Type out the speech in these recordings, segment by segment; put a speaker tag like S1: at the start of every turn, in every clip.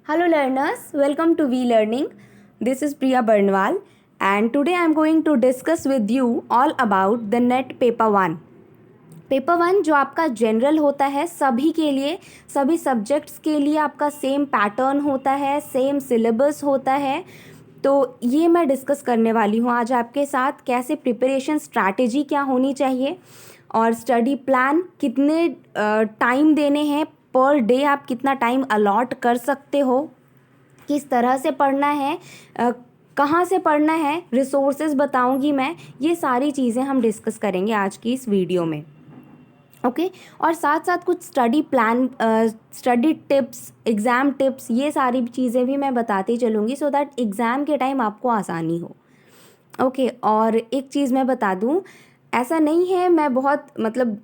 S1: Hello learners, welcome to We Learning. This is Priya Barnwal and today I am going to discuss with you all about the NET Paper 1. Paper 1 जो आपका general होता है सभी के लिए, सभी subjects के लिए आपका सेम पैटर्न होता है, सेम सिलेबस होता है। तो ये मैं डिस्कस करने वाली हूँ आज आपके साथ, कैसे प्रिपरेशन स्ट्रैटेजी क्या होनी चाहिए और स्टडी प्लान कितने टाइम देने हैं पर डे, आप कितना टाइम अलॉट कर सकते हो, किस तरह से पढ़ना है, कहाँ से पढ़ना है, रिसोर्सेज बताऊंगी मैं। ये सारी चीज़ें हम डिस्कस करेंगे आज की इस वीडियो में। ओके और साथ साथ कुछ study plan, study tips, exam tips, ये सारी चीज़ें भी मैं बताती चलूँगी सो दैट एग्ज़ाम के टाइम आपको आसानी हो। ओके और एक चीज़ मैं बता दूँ, ऐसा नहीं है मैं बहुत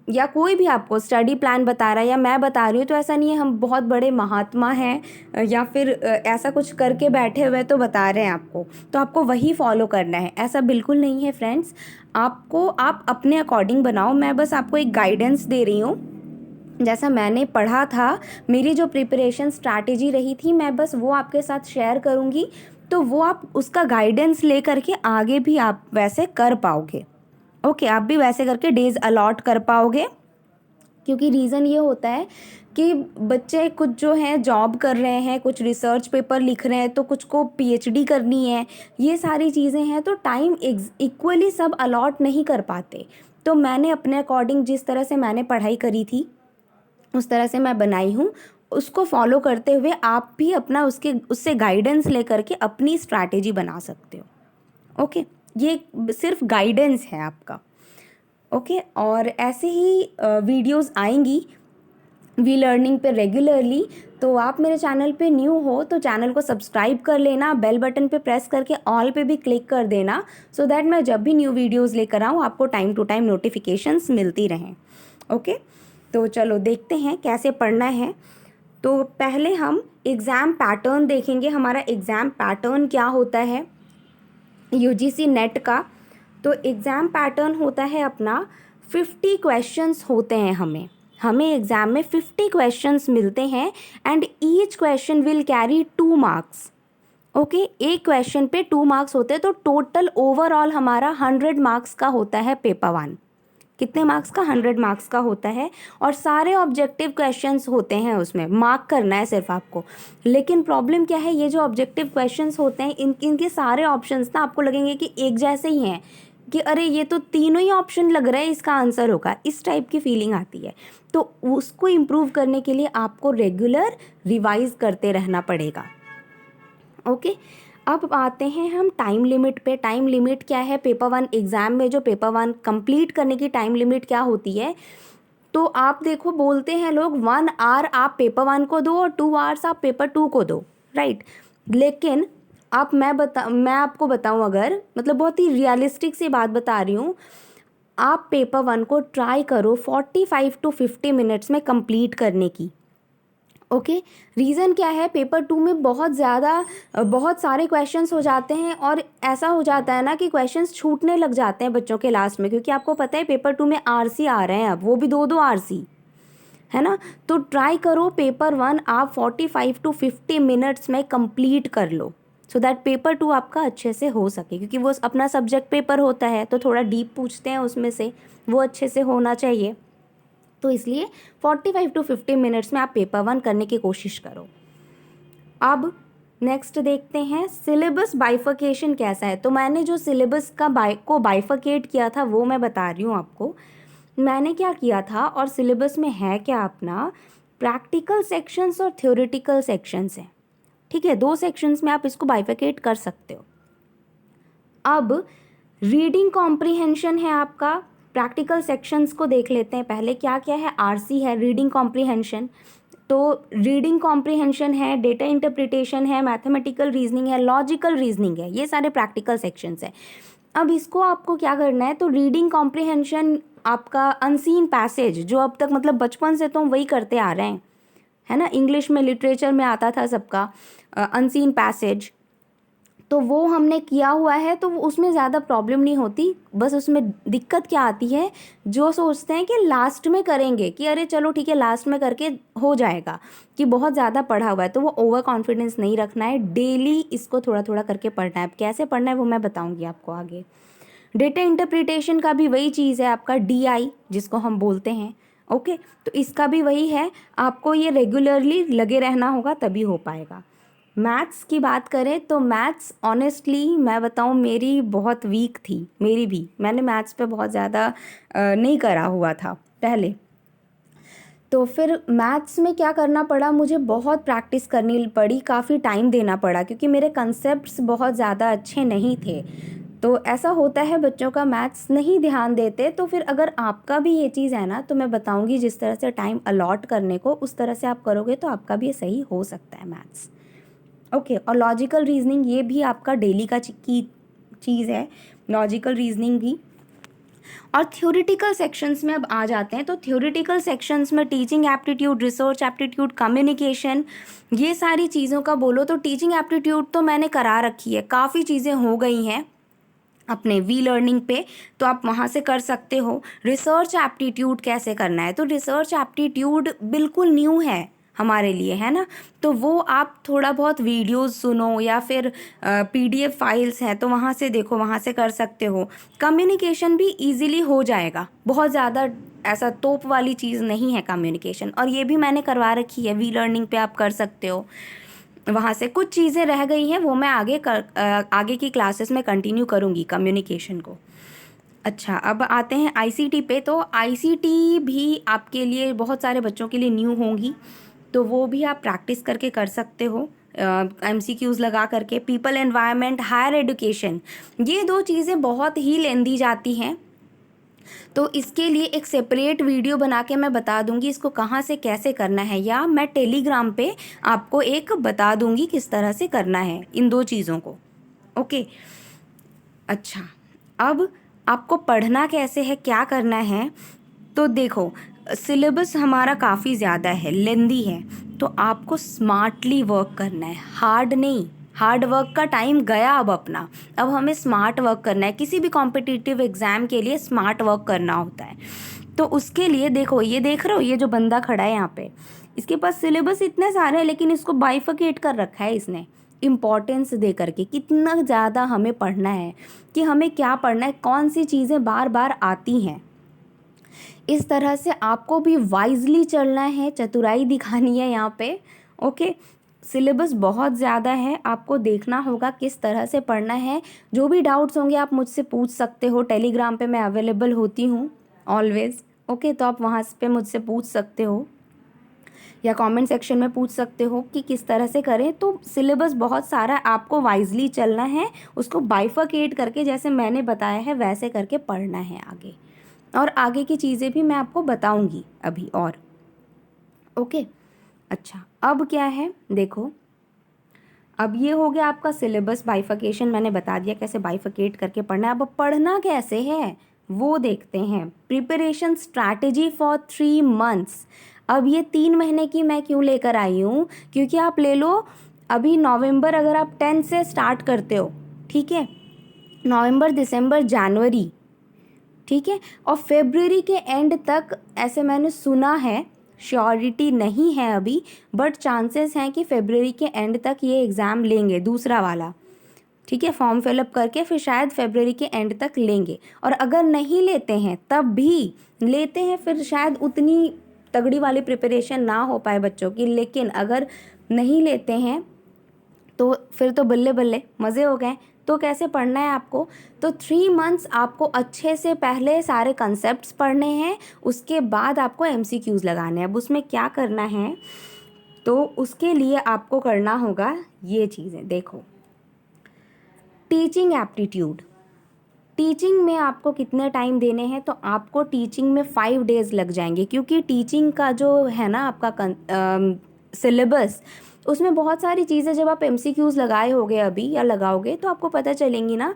S1: या कोई भी आपको स्टडी प्लान बता रहा है या मैं बता रही हूँ तो ऐसा नहीं है हम बहुत बड़े महात्मा हैं या फिर ऐसा कुछ करके बैठे हुए तो बता रहे हैं आपको तो आपको वही फॉलो करना है, ऐसा बिल्कुल नहीं है फ्रेंड्स। आप अपने अकॉर्डिंग बनाओ, मैं बस आपको एक गाइडेंस दे रही हूँ जैसा मैंने पढ़ा था, मेरी जो प्रिपरेशन स्ट्रैटेजी रही थी मैं बस वो आपके साथ शेयर करूँगी, तो वो आप उसका गाइडेंस ले करके आगे भी आप वैसे कर पाओगे। ओके आप भी वैसे करके डेज अलॉट कर पाओगे, क्योंकि रीज़न ये होता है कि बच्चे कुछ जो हैं जॉब कर रहे हैं, कुछ रिसर्च पेपर लिख रहे हैं, तो कुछ को पीएचडी करनी है, ये सारी चीज़ें हैं तो टाइम इक्वली सब अलॉट नहीं कर पाते। तो मैंने अपने अकॉर्डिंग जिस तरह से मैंने पढ़ाई करी थी उस तरह से मैं बनाई हूँ, उसको फॉलो करते हुए आप भी अपना उससे गाइडेंस लेकर के अपनी स्ट्रैटेजी बना सकते हो। ओके ये सिर्फ गाइडेंस है आपका। ओके और ऐसे ही वीडियोस आएंगी वी लर्निंग पे रेगुलरली, तो आप मेरे चैनल पे न्यू हो तो चैनल को सब्सक्राइब कर लेना, बेल बटन पे प्रेस करके ऑल पे भी क्लिक कर देना सो दैट मैं जब भी न्यू वीडियोस लेकर आऊँ आपको टाइम टू टाइम नोटिफिकेशंस मिलती रहें। ओके तो चलो देखते हैं कैसे पढ़ना है। तो पहले हम एग्ज़ाम पैटर्न देखेंगे, हमारा एग्ज़ाम पैटर्न क्या होता है यूजीसी नेट का। तो एग्ज़ाम पैटर्न होता है अपना 50 क्वेश्चंस होते हैं, हमें एग्ज़ाम में 50 क्वेश्चंस मिलते हैं and each question will carry 2 marks. Okay एक क्वेश्चन पे 2 मार्क्स होते हैं, तो टोटल ओवरऑल हमारा 100 मार्क्स का होता है पेपर 1। कितने मार्क्स का? 100 मार्क्स का होता है और सारे ऑब्जेक्टिव क्वेश्चंस होते हैं, उसमें मार्क करना है सिर्फ आपको। लेकिन प्रॉब्लम क्या है, ये जो ऑब्जेक्टिव क्वेश्चंस होते हैं इनके सारे ऑप्शंस ना आपको लगेंगे कि एक जैसे ही हैं, कि अरे ये तो तीनों ही ऑप्शन लग रहा है इसका आंसर होगा, इस टाइप की फीलिंग आती है। तो उसको इम्प्रूव करने के लिए आपको रेगुलर रिवाइज करते रहना पड़ेगा। ओके अब आते हैं हम टाइम लिमिट पे। टाइम लिमिट क्या है पेपर 1 एग्ज़ाम में, जो पेपर 1 कंप्लीट करने की टाइम लिमिट क्या होती है? तो आप देखो बोलते हैं लोग 1 आवर आप पेपर 1 को दो और 2 आवर्स आप पेपर 2 को दो, राइट। लेकिन आप मैं आपको बताऊं, अगर बहुत ही रियलिस्टिक सी बात बता रही हूँ, आप पेपर 1 को ट्राई करो 45 टू 50 मिनट्स में कंप्लीट करने की। ओके रीज़न क्या है, पेपर 2 में बहुत सारे क्वेश्चंस हो जाते हैं और ऐसा हो जाता है ना कि क्वेश्चंस छूटने लग जाते हैं बच्चों के लास्ट में, क्योंकि आपको पता है पेपर 2 में आरसी आ रहे हैं, अब वो भी 2-2 आरसी है ना। तो ट्राई करो पेपर 1 आप 45 टू 50 मिनट्स में कंप्लीट कर लो सो दैट पेपर 2 आपका अच्छे से हो सके, क्योंकि वो अपना सब्जेक्ट पेपर होता है तो थोड़ा डीप पूछते हैं उसमें से, वो अच्छे से होना चाहिए। तो इसलिए 45 टू 50 मिनट्स में आप पेपर 1 करने की कोशिश करो। अब नेक्स्ट देखते हैं सिलेबस बाइफर्केशन कैसा है। तो मैंने जो सिलेबस को बाइफर्केट किया था वो मैं बता रही हूँ आपको। मैंने क्या किया था और सिलेबस में है क्या अपना, प्रैक्टिकल सेक्शंस और थ्योरेटिकल सेक्शंस हैं, ठीक है। 2 सेक्शंस में आप इसको बाइफर्केट कर सकते हो। अब रीडिंग कॉम्प्रीहेंशन है आपका, प्रैक्टिकल सेक्शंस को देख लेते हैं पहले क्या क्या है। आरसी है, रीडिंग कॉम्प्रीहेंशन, तो रीडिंग कॉम्प्रीहेंशन है, डेटा इंटरप्रिटेशन है, मैथमेटिकल रीजनिंग है, लॉजिकल रीजनिंग है, ये सारे प्रैक्टिकल सेक्शंस है। अब इसको आपको क्या करना है, तो रीडिंग कॉम्प्रीहेंशन आपका अनसीन पैसेज, जो अब तक बचपन से तो हम वही करते आ रहे हैं, है ना। इंग्लिश में लिटरेचर में आता था सबका अनसीन पैसेज, तो वो हमने किया हुआ है, तो उसमें ज़्यादा प्रॉब्लम नहीं होती। बस उसमें दिक्कत क्या आती है, जो सोचते हैं कि लास्ट में करेंगे, कि अरे चलो ठीक है लास्ट में करके हो जाएगा, कि बहुत ज़्यादा पढ़ा हुआ है, तो वो ओवर कॉन्फिडेंस नहीं रखना है। डेली इसको थोड़ा थोड़ा करके पढ़ना है। कैसे पढ़ना है वो मैं बताऊँगी आपको आगे। डेटा इंटरप्रिटेशन का भी वही चीज़ है आपका, DI जिसको हम बोलते हैं। ओके, तो इसका भी वही है, आपको ये रेगुलरली लगे रहना होगा तभी हो पाएगा। मैथ्स की बात करें तो मैथ्स ऑनेस्टली मैं बताऊं मेरी बहुत वीक थी, मेरी भी। मैंने मैथ्स पे बहुत ज़्यादा नहीं करा हुआ था पहले। तो फिर मैथ्स में क्या करना पड़ा, मुझे बहुत प्रैक्टिस करनी पड़ी, काफ़ी टाइम देना पड़ा, क्योंकि मेरे कंसेप्ट्स बहुत ज़्यादा अच्छे नहीं थे। तो ऐसा होता है, बच्चों का मैथ्स नहीं ध्यान देते। तो फिर अगर आपका भी ये चीज़ है ना, तो मैं बताऊंगी जिस तरह से टाइम अलॉट करने को, उस तरह से आप करोगे तो आपका भी ये सही हो सकता है मैथ्स। ओके, और लॉजिकल रीजनिंग ये भी आपका डेली का की चीज़ है, लॉजिकल रीजनिंग भी। और थ्योरेटिकल सेक्शंस में अब आ जाते हैं। तो थ्योरेटिकल सेक्शंस में teaching aptitude, research aptitude, communication, ये सारी चीज़ों का बोलो तो टीचिंग एप्टीट्यूड तो मैंने करा रखी है, काफ़ी चीज़ें हो गई हैं अपने वी लर्निंग पे, तो आप वहाँ से कर सकते हो। रिसर्च एप्टीट्यूड कैसे करना है, तो रिसर्च एप्टीट्यूड बिल्कुल न्यू है हमारे लिए, है ना। तो वो आप थोड़ा बहुत वीडियोस सुनो, या फिर PDF फाइल्स हैं तो वहाँ से देखो, वहाँ से कर सकते हो। कम्युनिकेशन भी इजीली हो जाएगा, बहुत ज़्यादा ऐसा तोप वाली चीज़ नहीं है कम्युनिकेशन, और ये भी मैंने करवा रखी है, वी लर्निंग पे आप कर सकते हो। वहाँ से कुछ चीज़ें रह गई हैं, वो मैं आगे की क्लासेस में कंटिन्यू करूँगी कम्युनिकेशन को। अच्छा, अब आते हैं ICT पे। तो ICT भी आपके लिए, बहुत सारे बच्चों के लिए न्यू होंगी, तो वो भी आप प्रैक्टिस करके कर सकते हो, MCQs लगा करके। पीपल एनवायरनमेंट, हायर एजुकेशन, ये दो चीज़ें बहुत ही लेंदी जाती हैं, तो इसके लिए एक सेपरेट वीडियो बना के मैं बता दूंगी इसको कहाँ से कैसे करना है, या मैं टेलीग्राम पे आपको एक बता दूंगी किस तरह से करना है इन दो चीज़ों को। ओके, अच्छा, अब आपको पढ़ना कैसे है, क्या करना है, तो देखो सिलेबस हमारा काफ़ी ज़्यादा है, लेंदी है, तो आपको स्मार्टली वर्क करना है, हार्ड नहीं। हार्ड वर्क का टाइम गया अब अपना, अब हमें स्मार्ट वर्क करना है। किसी भी कॉम्पिटिटिव एग्ज़ाम के लिए स्मार्ट वर्क करना होता है। तो उसके लिए देखो, ये देख रहे हो, ये जो बंदा खड़ा है यहाँ पे, इसके पास सिलेबस इतने सारे हैं, लेकिन इसको बाइफिकेट कर रखा है इसने, इम्पॉर्टेंस दे करके। कितना ज़्यादा हमें पढ़ना है, कि हमें क्या पढ़ना है, कौन सी चीज़ें बार बार आती हैं। इस तरह से आपको भी वाइजली चलना है, चतुराई दिखानी है यहाँ पे। ओके, सिलेबस बहुत ज़्यादा है, आपको देखना होगा किस तरह से पढ़ना है। जो भी डाउट्स होंगे आप मुझसे पूछ सकते हो, टेलीग्राम पे मैं अवेलेबल होती हूँ ऑलवेज़। ओके, तो आप वहाँ पे मुझसे पूछ सकते हो, या कमेंट सेक्शन में पूछ सकते हो कि किस तरह से करें। तो सिलेबस बहुत सारा, आपको वाइजली चलना है, उसको बाइफरकेट करके जैसे मैंने बताया है वैसे करके पढ़ना है आगे। और आगे की चीज़ें भी मैं आपको बताऊंगी अभी और। ओके, अच्छा, अब क्या है देखो, अब ये हो गया आपका सिलेबस बाइफिकेशन, मैंने बता दिया कैसे बाइफिकेट करके पढ़ना है। अब पढ़ना कैसे है वो देखते हैं। Preparation strategy for 3 months. अब ये 3 महीने की मैं क्यों लेकर आई हूँ, क्योंकि आप ले लो अभी नवंबर, अगर आप 10 से स्टार्ट करते हो, ठीक है, नवंबर, दिसंबर, जनवरी, ठीक है, और फेब्रुअरी के एंड तक, ऐसे मैंने सुना है, श्योरिटी नहीं है अभी, बट चांसेस हैं कि फेब्रुअरी के एंड तक ये एग्ज़ाम लेंगे, दूसरा वाला, ठीक है, फॉर्म फिलअप करके फिर शायद फेब्रुअरी के एंड तक लेंगे। और अगर नहीं लेते हैं, तब भी लेते हैं, फिर शायद उतनी तगड़ी वाली प्रिपरेशन ना हो पाए बच्चों की, लेकिन अगर नहीं लेते हैं तो फिर तो बल्ले बल्ले मज़े हो गए। तो कैसे पढ़ना है आपको, तो 3 मंथ्स आपको अच्छे से पहले सारे कंसेप्ट्स पढ़ने हैं, उसके बाद आपको MCQs लगाने हैं। अब उसमें क्या करना है, तो उसके लिए आपको करना होगा ये चीज़ें। देखो, टीचिंग एप्टीट्यूड, टीचिंग में आपको कितने टाइम देने हैं, तो आपको टीचिंग में 5 डेज़ लग जाएंगे, क्योंकि टीचिंग का जो है ना आपका सिलेबस, उसमें बहुत सारी चीज़ें, जब आप MCQs लगाए होगे अभी या लगाओगे तो आपको पता चलेंगी ना,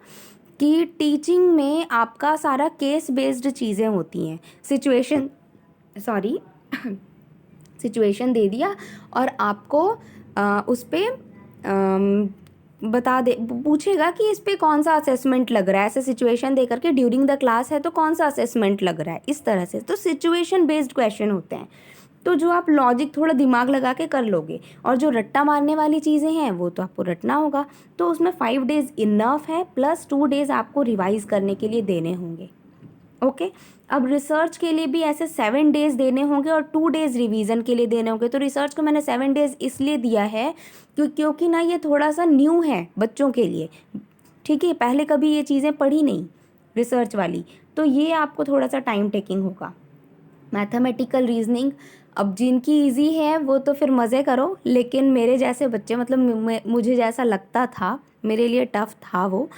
S1: कि टीचिंग में आपका सारा केस बेस्ड चीज़ें होती हैं। सिचुएशन दे दिया, और आपको उस पर बता दे, पूछेगा कि इस पे कौन सा असेसमेंट लग रहा है, ऐसे सिचुएशन दे करके ड्यूरिंग द क्लास है तो कौन सा असेसमेंट लग रहा है, इस तरह से। तो सिचुएशन बेस्ड क्वेश्चन होते हैं, तो जो आप लॉजिक थोड़ा दिमाग लगा के कर लोगे, और जो रट्टा मारने वाली चीज़ें हैं वो तो आपको रटना होगा। तो उसमें 5 डेज़ इनफ है, प्लस 2 डेज़ आपको रिवाइज़ करने के लिए देने होंगे। ओके, अब रिसर्च के लिए भी ऐसे 7 डेज़ देने होंगे और 2 डेज़ रिवीजन के लिए देने होंगे। तो रिसर्च को मैंने 7 डेज़ इसलिए दिया है क्योंकि ना ये थोड़ा सा न्यू है बच्चों के लिए, ठीक है, पहले कभी ये चीज़ें पढ़ी नहीं रिसर्च वाली, तो ये आपको थोड़ा सा टाइम टेकिंग होगा। मैथमेटिकल रीजनिंग, अब जिनकी इजी है वो तो फिर मज़े करो, लेकिन मेरे जैसे बच्चे, मतलब मुझे जैसा लगता था, मेरे लिए टफ़ था वो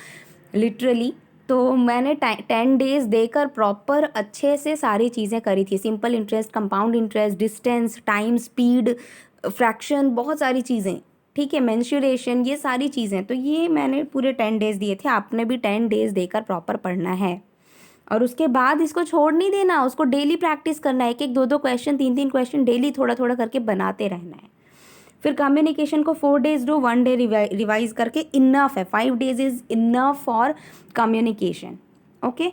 S1: लिटरली। तो मैंने 10 डेज़ देकर प्रॉपर अच्छे से सारी चीज़ें करी थी, simple interest, compound interest, distance, time, speed, fraction, बहुत सारी चीज़ें, ठीक है, मेंसुरेशन, ये सारी चीज़ें। तो ये मैंने पूरे 10 डेज़ दिए थे, आपने भी 10 डेज़ देकर प्रॉपर पढ़ना है। और उसके बाद इसको छोड़ नहीं देना, उसको डेली प्रैक्टिस करना है, एक एक 2 क्वेश्चन, 3 क्वेश्चन डेली थोड़ा थोड़ा करके बनाते रहना है। फिर कम्युनिकेशन को 4 डेज़ दो, 1 डे रिवाइज करके इनफ है, 5 days is enough for communication. Okay,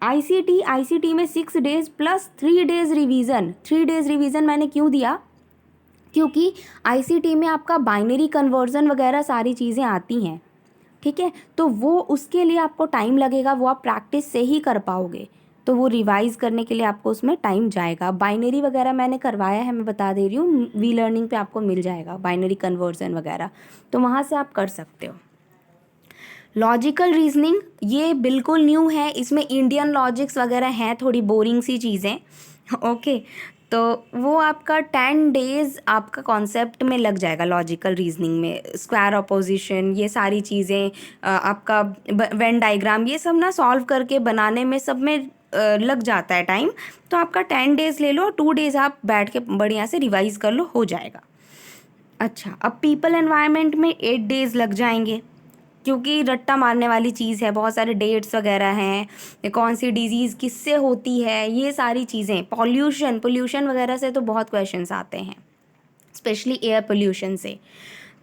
S1: ICT में 6 days plus 3 days revision. 3 days revision मैंने क्यों दिया, क्योंकि आईसीटी में आपका बाइनरी कन्वर्जन वगैरह सारी चीज़ें आती हैं, ठीक है, तो वो उसके लिए आपको टाइम लगेगा, वो आप प्रैक्टिस से ही कर पाओगे, तो वो रिवाइज करने के लिए आपको उसमें टाइम जाएगा। बाइनरी वगैरह मैंने करवाया है, मैं बता दे रही हूँ, वी लर्निंग पे आपको मिल जाएगा बाइनरी कन्वर्जन वगैरह, तो वहाँ से आप कर सकते हो। लॉजिकल रीजनिंग ये बिल्कुल न्यू है, इसमें इंडियन लॉजिक्स वगैरह हैं, थोड़ी बोरिंग सी चीज़ें। ओके, तो वो आपका 10 डेज़ आपका कॉन्सेप्ट में लग जाएगा लॉजिकल रीजनिंग में, स्क्वायर अपोजिशन, ये सारी चीज़ें, आपका वेन डायग्राम, ये सब ना सॉल्व करके बनाने में सब में लग जाता है टाइम। तो आपका 10 डेज़ ले लो और 2 डेज़ आप बैठ के बढ़िया से रिवाइज कर लो, हो जाएगा। अच्छा, अब पीपल एनवायरनमेंट में 8 डेज़ लग जाएंगे, क्योंकि रट्टा मारने वाली चीज़ है, बहुत सारे डेट्स वगैरह हैं, कौन सी डिजीज़ किससे होती है, ये सारी चीज़ें, पोल्यूशन वगैरह से तो बहुत क्वेश्चंस आते हैं, स्पेशली एयर पोल्यूशन से।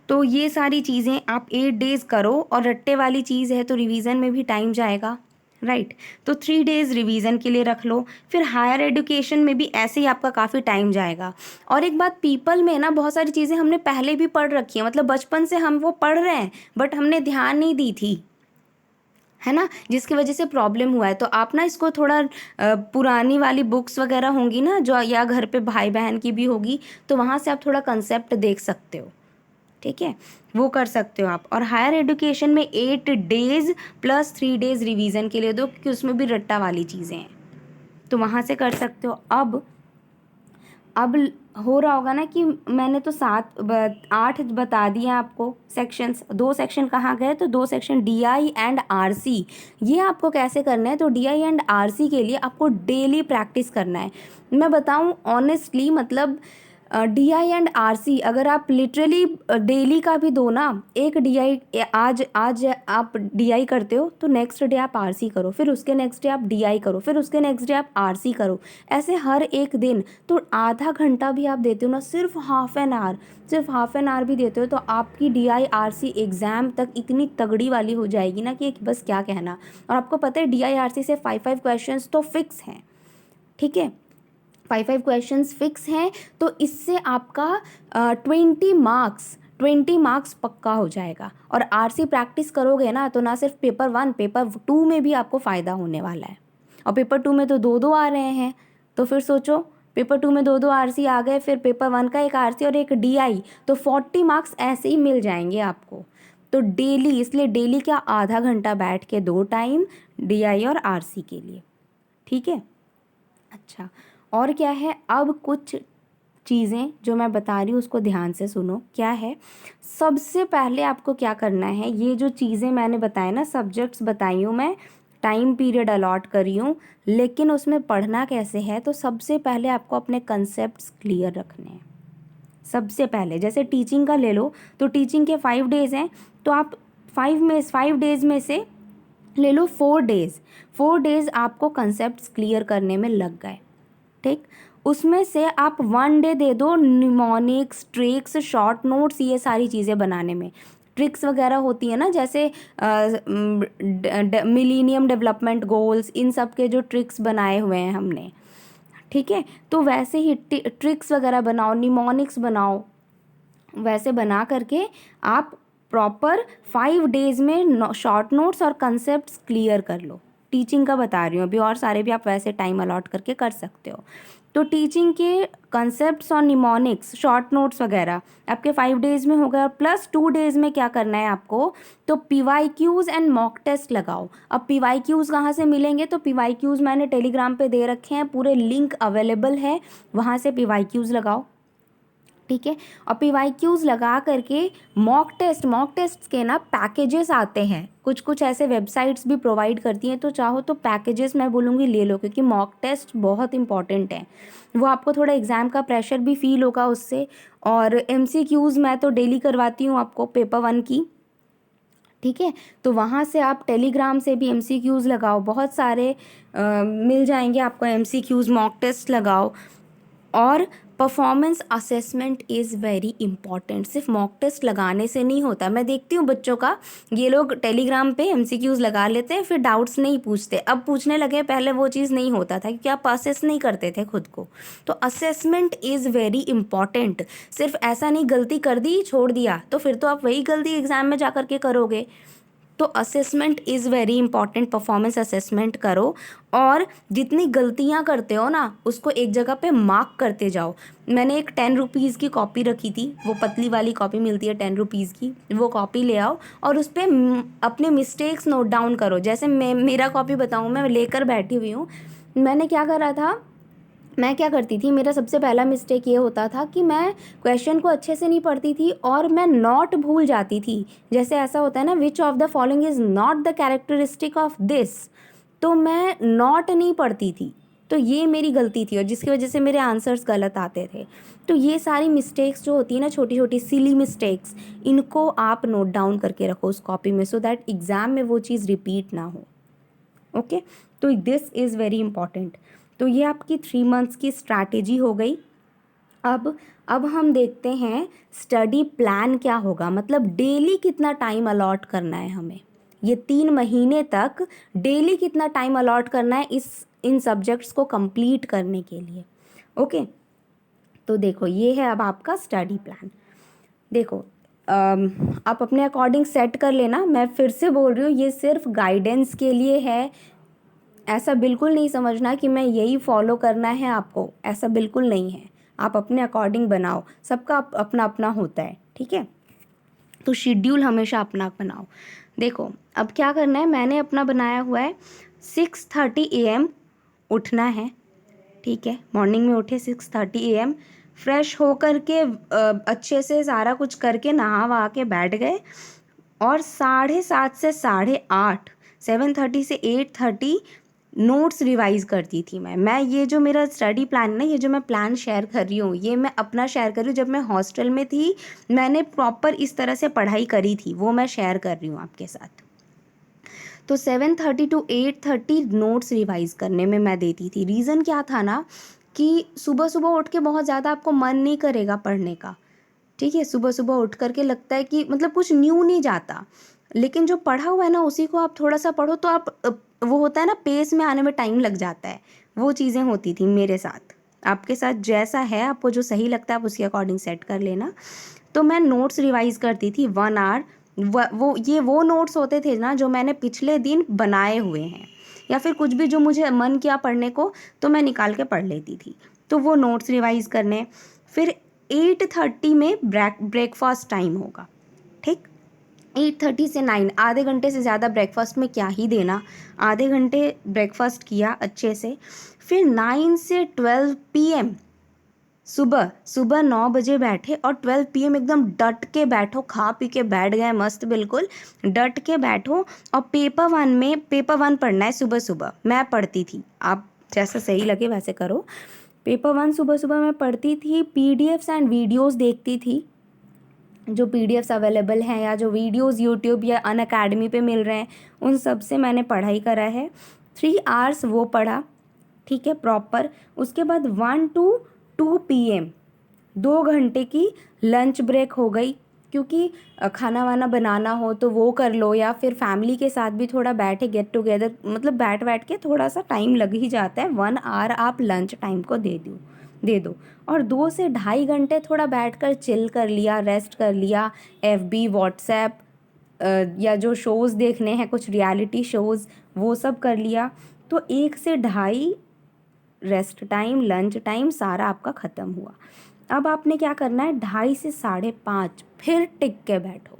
S1: तो ये सारी चीज़ें आप 8 डेज़ करो, और रट्टे वाली चीज़ है तो रिवीजन में भी टाइम जाएगा, राइट। तो 3 डेज़ रिवीजन के लिए रख लो। फिर हायर एजुकेशन में भी ऐसे ही आपका काफ़ी टाइम जाएगा। और एक बात, पीपल में ना बहुत सारी चीज़ें हमने पहले भी पढ़ रखी है, मतलब बचपन से हम वो पढ़ रहे हैं, बट हमने ध्यान नहीं दी थी, है ना, जिसकी वजह से प्रॉब्लम हुआ है। तो आप ना इसको थोड़ा पुरानी वाली बुक्स वगैरह होंगी ना जो, या घर पे भाई बहन की भी होगी, तो वहाँ से आप थोड़ा कंसेप्ट देख सकते हो, ठीक है, वो कर सकते हो आप। और हायर एजुकेशन में 8 डेज़ प्लस 3 डेज़ रिवीजन के लिए दो, क्योंकि उसमें भी रट्टा वाली चीज़ें हैं, तो वहाँ से कर सकते हो। अब हो रहा होगा ना कि मैंने तो 8 बता दिए आपको सेक्शंस, 2 सेक्शन कहाँ गए, तो 2 सेक्शन डीआई एंड आरसी। ये आपको कैसे करना है, तो डीआई एंड आरसी के लिए आपको डेली प्रैक्टिस करना है। मैं बताऊँ ऑनेस्टली, मतलब डीआई एंड आरसी अगर आप लिटरली डेली का भी दो ना, एक डीआई आज आप डीआई करते हो तो नेक्स्ट डे आप आरसी करो, फिर उसके नेक्स्ट डे आप डीआई करो, फिर उसके नेक्स्ट डे आप आरसी करो, ऐसे हर एक दिन। तो आधा घंटा भी आप देते हो ना, सिर्फ हाफ एन आवर भी देते हो, तो आपकी डीआई आरसी एग्ज़ाम तक इतनी तगड़ी वाली हो जाएगी ना कि बस क्या कहना। और आपको पता है डीआई आरसी से 5 क्वेश्चंस तो फिक्स हैं, ठीक है, 5 क्वेश्चंस फिक्स हैं, तो इससे आपका 20 मार्क्स पक्का हो जाएगा। और आरसी प्रैक्टिस करोगे ना, तो ना सिर्फ पेपर 1, पेपर 2 में भी आपको फ़ायदा होने वाला है। और पेपर 2 में तो 2 आ रहे हैं, तो फिर सोचो, पेपर 2 में 2 आरसी आ गए, फिर पेपर 1 का एक आरसी और एक डीआई, तो 40 मार्क्स ऐसे ही मिल जाएंगे आपको। तो डेली, इसलिए डेली क्या, आधा घंटा बैठ के 2 टाइम डीआई और आरसी के लिए, ठीक है। अच्छा, और क्या है, अब कुछ चीज़ें जो मैं बता रही हूँ उसको ध्यान से सुनो। क्या है, सबसे पहले आपको क्या करना है, ये जो चीज़ें मैंने बताए ना, सब्जेक्ट्स बताई हूँ मैं, टाइम पीरियड अलॉट करी हूँ, लेकिन उसमें पढ़ना कैसे है, तो सबसे पहले आपको अपने कंसेप्ट्स क्लियर रखने हैं। सबसे पहले जैसे टीचिंग का ले लो, तो टीचिंग के 5 डेज़ हैं, तो आप 5 डेज़ में से ले लो 4 डेज़ आपको कंसेप्ट्स क्लियर करने में लग गए, ठीक। उसमें से आप 1 डे दे दो निमोनिक्स, ट्रिक्स, शॉर्ट नोट्स, ये सारी चीज़ें बनाने में। ट्रिक्स वगैरह होती है ना, जैसे मिलीनियम डेवलपमेंट गोल्स, इन सब के जो ट्रिक्स बनाए हुए हैं हमने, ठीक है। तो वैसे ही ट्रिक्स वगैरह बनाओ, निमोनिक्स बनाओ, वैसे बना करके आप प्रॉपर 5 डेज में शॉर्ट नोट्स और कंसेप्ट्स क्लियर कर लो। टीचिंग का बता रही हूँ अभी, और सारे भी आप वैसे टाइम अलॉट करके कर सकते हो। तो टीचिंग के कंसेप्ट्स और निमोनिक्स, शॉर्ट नोट्स वगैरह आपके 5 डेज में हो गए, और प्लस 2 डेज में क्या करना है आपको, तो PYQs एंड मॉक टेस्ट लगाओ। अब PYQs कहाँ से मिलेंगे, तो PYQs मैंने टेलीग्राम पे दे रखे हैं, पूरे लिंक अवेलेबल है, वहाँ से PYQs लगाओ, ठीक है। और PYQs लगा करके मॉक टेस्ट के ना पैकेजेस आते हैं, कुछ कुछ ऐसे वेबसाइट्स भी प्रोवाइड करती हैं, तो चाहो तो पैकेजेस मैं बोलूँगी ले लो, क्योंकि मॉक टेस्ट बहुत इंपॉर्टेंट है। वो आपको थोड़ा एग्ज़ाम का प्रेशर भी फील होगा उससे। और MCQs मैं तो डेली करवाती हूँ आपको पेपर 1 की, ठीक है। तो वहाँ से आप टेलीग्राम से भी MCQs लगाओ, बहुत सारे मिल जाएंगे आपको MCQs, मॉक टेस्ट लगाओ। और performance assessment is very important. सिर्फ मॉक टेस्ट लगाने से नहीं होता। मैं देखती हूँ बच्चों का, ये लोग टेलीग्राम पे MCQs लगा लेते हैं, फिर डाउट्स नहीं पूछते, अब पूछने लगे, पहले वो चीज़ नहीं होता था क्योंकि आप असेस नहीं करते थे खुद को। तो असेसमेंट इज़ वेरी इंपॉर्टेंट। सिर्फ ऐसा नहीं गलती कर दी छोड़ दिया, तो फिर तो आप वही गलती एग्ज़ाम में जा कर के करोगे। तो assessment is very important, performance assessment करो, और जितनी गलतियां करते हो ना उसको एक जगह पे मार्क करते जाओ। मैंने एक 10 रुपीज़ की कॉपी रखी थी, वो पतली वाली कॉपी मिलती है 10 रुपीज़ की, वो कॉपी ले आओ और उस पर अपने मिस्टेक्स नोट डाउन करो। जैसे मेरा कॉपी बताऊँ, मैं लेकर बैठी हुई हूँ, मैंने क्या करा था, मैं क्या करती थी, मेरा सबसे पहला मिस्टेक ये होता था कि मैं क्वेश्चन को अच्छे से नहीं पढ़ती थी और मैं नॉट भूल जाती थी। जैसे ऐसा होता है ना, which of the following is not the characteristic of this, तो मैं नॉट नहीं पढ़ती थी, तो ये मेरी गलती थी और जिसकी वजह से मेरे आंसर्स गलत आते थे। तो ये सारी मिस्टेक्स जो होती है ना, छोटी छोटी सिली मिस्टेक्स, इनको आप नोट डाउन करके रखो उस कॉपी में, सो दैट एग्ज़ाम में वो चीज़ रिपीट ना हो। ओके, तो दिस इज़ वेरी इंपॉर्टेंट। तो ये आपकी 3 मंथ्स की स्ट्रैटेजी हो गई। अब हम देखते हैं स्टडी प्लान क्या होगा, मतलब डेली कितना टाइम अलॉट करना है हमें, ये 3 महीने तक डेली कितना टाइम अलॉट करना है इन सब्जेक्ट्स को कंप्लीट करने के लिए। ओके, तो देखो ये है अब आपका स्टडी प्लान। देखो आप अपने अकॉर्डिंग सेट कर लेना। मैं फिर से बोल रही हूँ, ये सिर्फ गाइडेंस के लिए है, ऐसा बिल्कुल नहीं समझना कि मैं यही फॉलो करना है आपको, ऐसा बिल्कुल नहीं है। आप अपने अकॉर्डिंग बनाओ, सबका अपना अपना होता है, ठीक है। तो शेड्यूल हमेशा अपना बनाओ। देखो अब क्या करना है, मैंने अपना बनाया हुआ है 6:30 AM उठना है, ठीक है। मॉर्निंग में उठे 6:30 AM, फ्रेश होकर के अच्छे से सारा कुछ करके नहा वहा के बैठ गए, और 7:30 से 8:30, 7:30 से 8:30 नोट्स रिवाइज करती थी मैं ये जो मेरा स्टडी प्लान है ना, ये जो मैं प्लान शेयर कर रही हूँ, ये मैं अपना शेयर कर रही हूँ। जब मैं हॉस्टल में थी मैंने प्रॉपर इस तरह से पढ़ाई करी थी, वो मैं शेयर कर रही हूँ आपके साथ। तो 7:30 to 8:30 नोट्स रिवाइज करने में मैं देती थी। रीज़न क्या था ना, कि सुबह सुबह उठ के बहुत ज़्यादा आपको मन नहीं करेगा पढ़ने का, ठीक है। सुबह सुबह उठ करके लगता है कि मतलब कुछ न्यू नहीं जाता, लेकिन जो पढ़ा हुआ है ना उसी को आप थोड़ा सा पढ़ो तो आप वो होता है ना, पेस में आने में टाइम लग जाता है। वो चीज़ें होती थी मेरे साथ, आपके साथ जैसा है, आपको जो सही लगता है आप उसके अकॉर्डिंग सेट कर लेना। तो मैं नोट्स रिवाइज करती थी 1 आवर। वो नोट्स होते थे ना जो मैंने पिछले दिन बनाए हुए हैं, या फिर कुछ भी जो मुझे मन किया पढ़ने को तो मैं निकाल के पढ़ लेती थी, तो वो नोट्स रिवाइज करने। फिर 8:30 में ब्रेकफास्ट टाइम होगा, ठीक। 8:30 से 9, आधे घंटे से ज़्यादा ब्रेकफास्ट में क्या ही देना, आधे घंटे ब्रेकफास्ट किया अच्छे से। फिर 9 से 12 PM सुबह 9 बजे बैठे, और 12 PM एकदम डट के बैठो, खा पी के बैठ गए मस्त, बिल्कुल डट के बैठो। और पेपर 1 पढ़ना है सुबह सुबह, मैं पढ़ती थी, आप जैसा सही लगे वैसे करो। पेपर 1 सुबह सुबह मैं पढ़ती थी, PDFs एंड वीडियोस देखती थी, जो PDFs अवेलेबल हैं या जो वीडियोस यूट्यूब या अनअकैडमी पे मिल रहे हैं, उन सब से मैंने पढ़ाई करा है। 3 आवर्स वो पढ़ा, ठीक है, प्रॉपर। उसके बाद 1 to 2 PM 2 घंटे की लंच ब्रेक हो गई, क्योंकि खाना वाना बनाना हो तो वो कर लो, या फिर फैमिली के साथ भी थोड़ा बैठे गेट टुगेदर, मतलब बैठ के थोड़ा सा टाइम लग ही जाता है। 1 आवर आप लंच टाइम को दे दो। और 2 से ढाई घंटे थोड़ा बैठकर चिल कर लिया, रेस्ट कर लिया, FB व्हाट्सएप या जो शोज़ देखने हैं कुछ रियलिटी शोज़ वो सब कर लिया। तो 1 से ढाई रेस्ट टाइम, लंच टाइम सारा आपका ख़त्म हुआ। अब आपने क्या करना है, 2:30 से 5:30 फिर टिक के बैठो,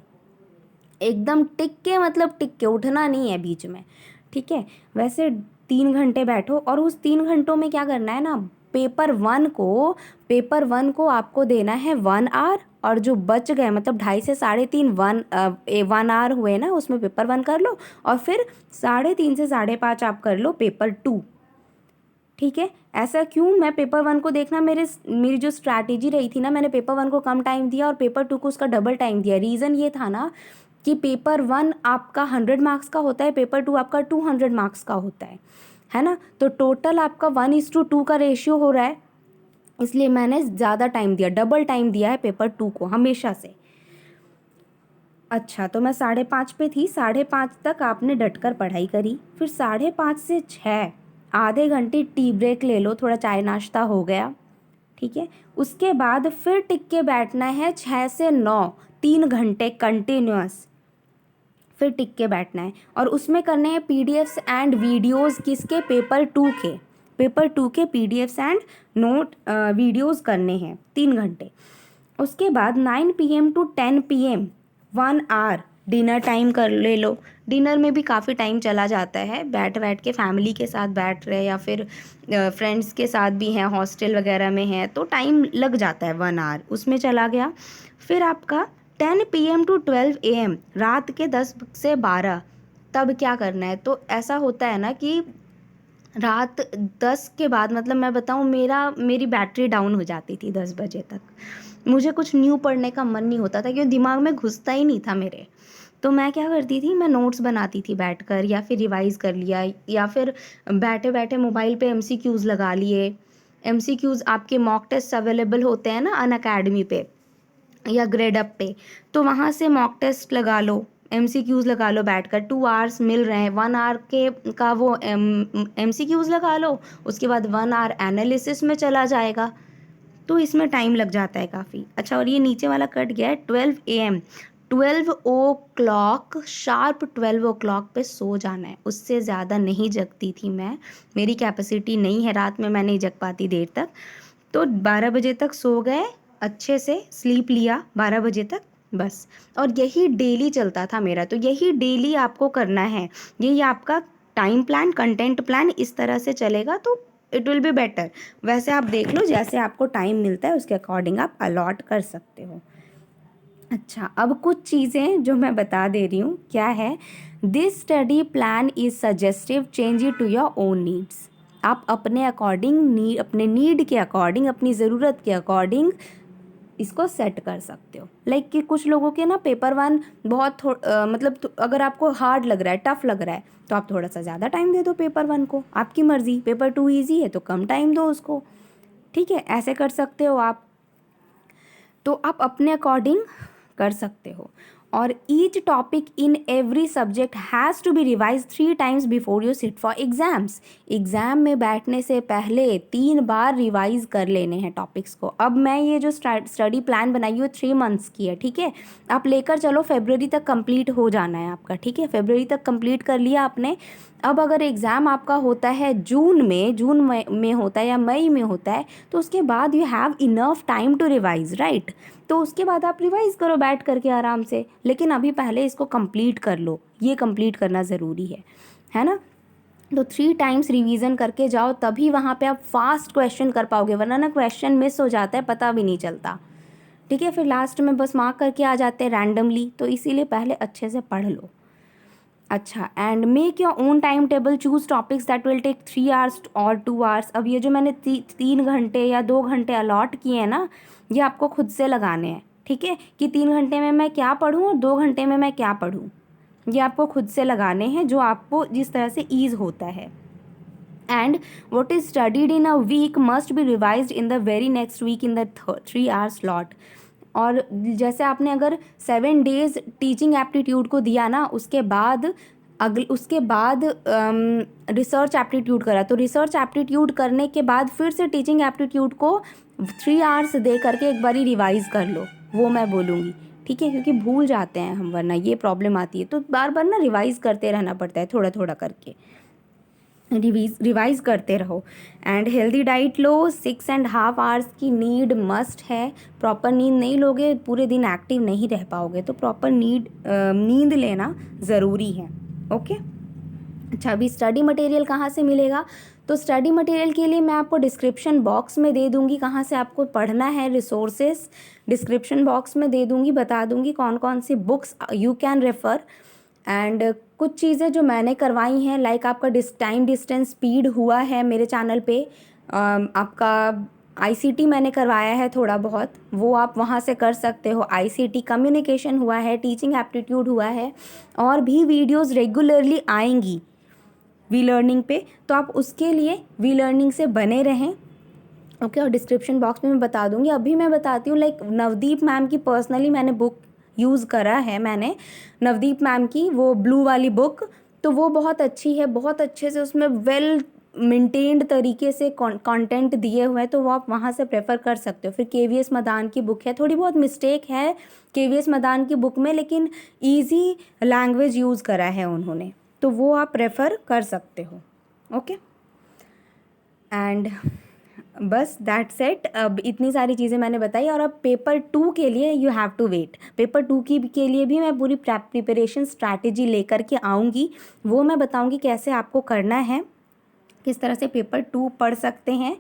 S1: एकदम टिक के, मतलब टिक के, उठना नहीं है बीच में, ठीक है। वैसे 3 घंटे बैठो, और उस 3 घंटों में क्या करना है ना, पेपर 1 को आपको देना है 1 आवर, और जो बच गए मतलब 2:30 से 3:30 1 आवर हुए ना, उसमें पेपर 1 कर लो, और फिर 3:30 से 5:30 आप कर लो पेपर 2, ठीक है। ऐसा क्यों, मैं पेपर 1 को देखना, मेरी जो स्ट्रैटेजी रही थी ना, मैंने पेपर 1 को कम टाइम दिया और पेपर 2 को उसका डबल टाइम दिया। रीज़न ये था ना कि पेपर 1 आपका 100 मार्क्स का होता है, पेपर 2 आपका 200 मार्क्स का होता है ना। तो टोटल आपका 1:2 का रेशियो हो रहा है, इसलिए मैंने ज़्यादा टाइम दिया, डबल टाइम दिया है पेपर 2 को हमेशा से। अच्छा, तो मैं 5:30 पे थी, 5:30 तक आपने डटकर पढ़ाई करी, फिर 5:30 से 6 आधे घंटे टी ब्रेक ले लो, थोड़ा चाय नाश्ता हो गया, ठीक है। उसके बाद फिर टिक के बैठना है 6 से 9, 3 घंटे कंटिन्यूअस, फिर टिक के बैठना है। और उसमें करने हैं PDFs एंड वीडियोज़, किसके, पेपर 2 के PDFs एंड नोट वीडियोज़ करने हैं 3 घंटे। उसके बाद 9 PM to 10 PM 1 hour dinner time कर ले लो। डिनर में भी काफ़ी टाइम चला जाता है, बैठ के फैमिली के साथ बैठ रहे, या फिर फ्रेंड्स के साथ भी हैं, हॉस्टल वगैरह में हैं, तो टाइम लग जाता है, 1 आवर उसमें चला गया। फिर आपका 10 PM to 12 AM रात के 10 से 12 तब क्या करना है। तो ऐसा होता है ना कि रात 10 के बाद, मतलब मैं बताऊँ, मेरी बैटरी डाउन हो जाती थी 10 बजे तक। मुझे कुछ न्यू पढ़ने का मन नहीं होता था, क्योंकि दिमाग में घुसता ही नहीं था मेरे। तो मैं क्या करती थी, मैं नोट्स बनाती थी बैठकर, या फिर रिवाइज़ कर लिया, या फिर बैठे बैठे मोबाइल पे MCQs लगा लिए। MCQs आपके मॉक टेस्ट अवेलेबल होते हैं ना अनअकैडमी पे या ग्रेडअप पे, तो वहाँ से मॉक टेस्ट लगा लो, MCQs लगा लो बैठकर। 2 आवर्स मिल रहे हैं, 1 आवर के का वो MCQs लगा लो, उसके बाद 1 आवर एनालिसिस में चला जाएगा। तो इसमें टाइम लग जाता है काफ़ी। अच्छा, और ये नीचे वाला कट गया है, 12 AM, 12 o'clock शार्प, 12 o'clock पे सो जाना है। उससे ज़्यादा नहीं जगती थी मैं, मेरी कैपेसिटी नहीं है, रात में मैं नहीं जग पाती देर तक। तो 12 बजे तक सो गए, अच्छे से स्लीप लिया 12 बजे तक, बस। और यही डेली चलता था मेरा, तो यही डेली आपको करना है। यही आपका टाइम प्लान, कंटेंट प्लान इस तरह से चलेगा, तो इट विल बी बेटर। वैसे आप देख लो, जैसे आपको टाइम मिलता है उसके अकॉर्डिंग आप अलॉट कर सकते हो। अच्छा, अब कुछ चीज़ें जो मैं बता दे रही हूँ, क्या है, this study plan is suggestive, change it to your own needs. आप अपने अकॉर्डिंग, अपने नीड के अकॉर्डिंग, अपनी ज़रूरत के अकॉर्डिंग इसको सेट कर सकते हो। लाइक कि कुछ लोगों के ना पेपर 1 बहुत मतलब अगर आपको हार्ड लग रहा है, टफ लग रहा है, तो आप थोड़ा सा ज़्यादा टाइम दे दो पेपर 1 को, आपकी मर्ज़ी। पेपर 2 ईजी है तो कम टाइम दो उसको, ठीक है, ऐसे कर सकते हो आप। तो आप अपने अकॉर्डिंग कर सकते हो। और each topic in every subject has to be revise 3 times before you sit for exams. Exam में बैठने से पहले 3 बार रिवाइज कर लेने हैं टॉपिक्स को। अब मैं ये जो स्टडी प्लान बनाई हुई 3 मंथ्स की है, ठीक है, आप लेकर चलो, फरवरी तक कंप्लीट हो जाना है आपका, ठीक है। फरवरी तक कंप्लीट कर लिया आपने। अब अगर एग्ज़ाम आपका होता है जून में होता है या मई में होता है, तो उसके बाद you have enough time to revise, right. तो उसके बाद आप रिवाइज करो बैठ करके आराम से, लेकिन अभी पहले इसको कंप्लीट कर लो, ये कंप्लीट करना ज़रूरी है ना। तो 3 times रिवीजन करके जाओ, तभी वहाँ पे आप फास्ट क्वेश्चन कर पाओगे, वरना ना क्वेश्चन मिस हो जाता है, पता भी नहीं चलता, ठीक है। फिर लास्ट में बस मार्क करके आ जाते हैं रैंडमली, तो इसीलिए पहले अच्छे से पढ़ लो। अच्छा, and make your own time table, choose topics that will take 3 hours और 2 hours। अब ये जो मैंने 3 घंटे या 2 घंटे अलॉट किए हैं ना, ये आपको खुद से लगाने हैं, ठीक है, कि 3 घंटे में मैं क्या पढूं और 2 घंटे में मैं क्या पढूं। ये आपको खुद से लगाने हैं, जो आपको जिस तरह से ईज होता है। And what is studied in a week must be revised in the very next week in the 3 hour slot। और जैसे आपने अगर 7 डेज़ टीचिंग एप्टीट्यूड को दिया ना, उसके बाद रिसर्च एप्टीट्यूड करा, तो रिसर्च एप्टीट्यूड करने के बाद फिर से टीचिंग एप्टीट्यूड को 3 आवर्स दे करके एक बारी रिवाइज़ कर लो, वो मैं बोलूँगी, ठीक है, क्योंकि भूल जाते हैं हम, वरना ये प्रॉब्लम आती है। तो बार बार ना रिवाइज़ करते रहना पड़ता है, थोड़ा थोड़ा करके रिवाइज़ करते रहो। And healthy diet low, 6.5 hours की नीड मस्ट है। प्रॉपर नींद नहीं लोगे पूरे दिन एक्टिव नहीं रह पाओगे, तो प्रॉपर नींद लेना ज़रूरी है। ओके, अच्छा, अभी स्टडी मटेरियल कहाँ से मिलेगा? तो स्टडी मटेरियल के लिए मैं आपको डिस्क्रिप्शन बॉक्स में दे दूँगी कहाँ से आपको पढ़ना है, रिसोर्सेस डिस्क्रिप्शन बॉक्स में दे दूँगी, बता दूँगी कौन कौन सी books you can refer. And कुछ चीज़ें जो मैंने करवाई हैं, लाइक आपका टाइम डिस्टेंस स्पीड हुआ है मेरे चैनल पे, आपका ICT मैंने करवाया है थोड़ा बहुत, वो आप वहाँ से कर सकते हो। ICT कम्युनिकेशन हुआ है, टीचिंग एप्टीट्यूड हुआ है, और भी वीडियोस रेगुलरली आएंगी वी लर्निंग पे, तो आप उसके लिए वी लर्निंग से बने रहें। ओके, और डिस्क्रिप्शन बॉक्स में मैं बता दूँगी। अभी मैं बताती हूँ, लाइक नवदीप मैम की पर्सनली मैंने बुक यूज़ करा है, मैंने नवदीप मैम की वो ब्लू वाली बुक, तो वो बहुत अच्छी है, बहुत अच्छे से उसमें वेल मेंटेन्ड तरीके से कंटेंट दिए हुए हैं, तो वो आप वहाँ से प्रेफर कर सकते हो। फिर KVS मदान की बुक है, थोड़ी बहुत मिस्टेक है KVS मदान की बुक में, लेकिन ईजी लैंग्वेज यूज़ करा है उन्होंने, तो वो आप प्रेफर कर सकते हो। ओके, एंड बस दैट्स इट। अब इतनी सारी चीज़ें मैंने बताई, और अब पेपर 2 के लिए you have to wait. Paper 2 के लिए भी मैं पूरी प्रिपरेशन स्ट्रैटेजी लेकर के आऊँगी, वो मैं बताऊँगी कैसे आपको करना है, किस तरह से पेपर 2 पढ़ सकते हैं।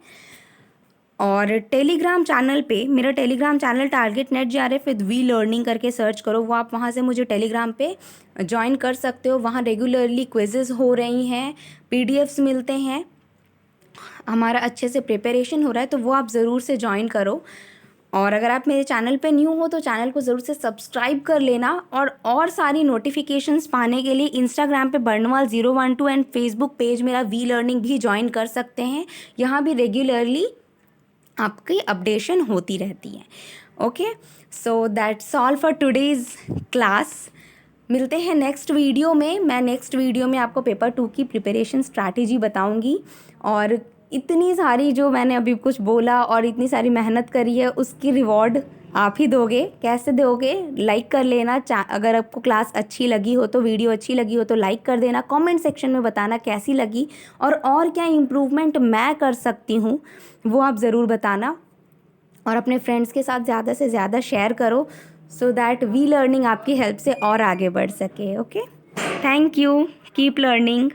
S1: और टेलीग्राम चैनल पे, मेरा Telegram channel target net JRF with V learning करके सर्च करो, वो आप वहाँ से मुझे टेलीग्राम पे ज्वाइन कर सकते हो। वहाँ रेगुलरली क्विजेज़ हो रही हैं, PDFs मिलते हैं, हमारा अच्छे से प्रिपरेशन हो रहा है, तो वो आप ज़रूर से ज्वाइन करो। और अगर आप मेरे चैनल पे न्यू हो तो चैनल को ज़रूर से सब्सक्राइब कर लेना, और सारी नोटिफिकेशंस पाने के लिए इंस्टाग्राम पे बर्नवाल 012 एंड फेसबुक पेज मेरा वी लर्निंग भी ज्वाइन कर सकते हैं। यहाँ भी रेगुलरली आपकी अपडेशन होती रहती है। Okay, so that's all for today's class. मिलते हैं नेक्स्ट वीडियो में। मैं नेक्स्ट वीडियो में आपको पेपर 2 की प्रिपरेशन स्ट्रैटेजी बताऊंगी, और इतनी सारी जो मैंने अभी कुछ बोला और इतनी सारी मेहनत करी है, उसकी रिवॉर्ड आप ही दोगे। कैसे दोगे? लाइक कर लेना। अगर आपको क्लास अच्छी लगी हो तो, वीडियो अच्छी लगी हो तो लाइक कर देना। कमेंट सेक्शन में बताना कैसी लगी, और क्या इम्प्रूवमेंट मैं कर सकती हूँ वो आप ज़रूर बताना, और अपने फ्रेंड्स के साथ ज़्यादा से ज़्यादा शेयर करो, सो दैट वी लर्निंग आपकी हेल्प से और आगे बढ़ सके। Okay, thank you, keep learning.